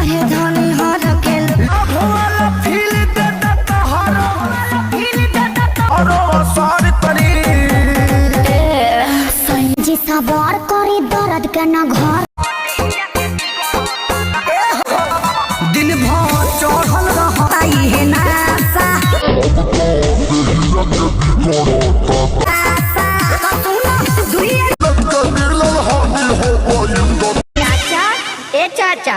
रहे धनी हर के वाला फील देता तोहरो और सारी तरी संजी सवार करी दर्द के न घर दिन भर चढ़ल रहताई है नासा चाचा ए चाचा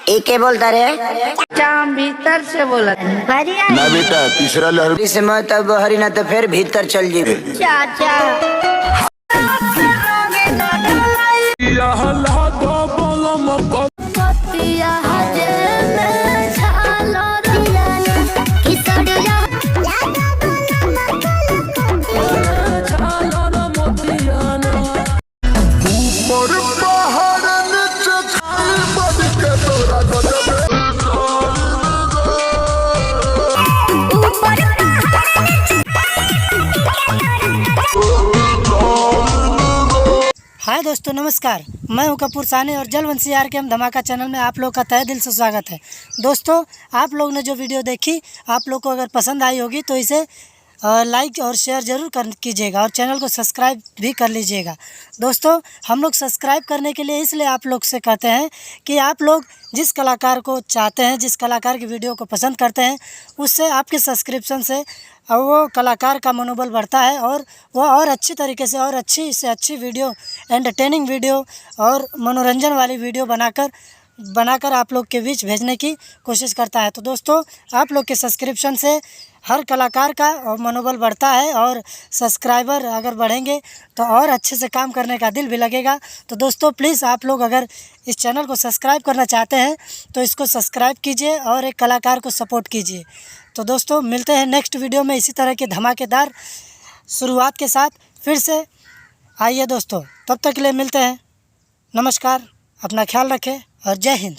ए के बोलता रे? चाचा हम भीतर से बोला बढ़िया ना बेटा तीसरा लहर से मैं तब हरी ना तो फिर भीतर चल जी। चाचा हाय दोस्तों नमस्कार, मैं हूं कपूर सानी और जलवंशी आर के हम धमाका चैनल में आप लोग का तहे दिल से स्वागत है। दोस्तों आप लोग ने जो वीडियो देखी आप लोग को अगर पसंद आई होगी तो इसे लाइक और शेयर ज़रूर कीजिएगा और चैनल को सब्सक्राइब भी कर लीजिएगा। दोस्तों हम लोग सब्सक्राइब करने के लिए इसलिए आप लोग से कहते हैं कि आप लोग जिस कलाकार को चाहते हैं, जिस कलाकार की वीडियो को पसंद करते हैं, उससे आपके सब्सक्रिप्शन से वो कलाकार का मनोबल बढ़ता है और वह और अच्छी तरीके से और अच्छी से अच्छी वीडियो, एंटरटेनिंग वीडियो और मनोरंजन वाली वीडियो बनाकर आप लोग के बीच भेजने की कोशिश करता है। तो दोस्तों आप लोग के सब्सक्रिप्शन से हर कलाकार का मनोबल बढ़ता है और सब्सक्राइबर अगर बढ़ेंगे तो और अच्छे से काम करने का दिल भी लगेगा। तो दोस्तों प्लीज़ आप लोग अगर इस चैनल को सब्सक्राइब करना चाहते हैं तो इसको सब्सक्राइब कीजिए और एक कलाकार को सपोर्ट कीजिए। तो दोस्तों मिलते हैं नेक्स्ट वीडियो में इसी तरह के धमाकेदार शुरुआत के साथ फिर से। आइए दोस्तों, तब तक के लिए मिलते हैं। नमस्कार, अपना ख्याल रखें और जय हिंद।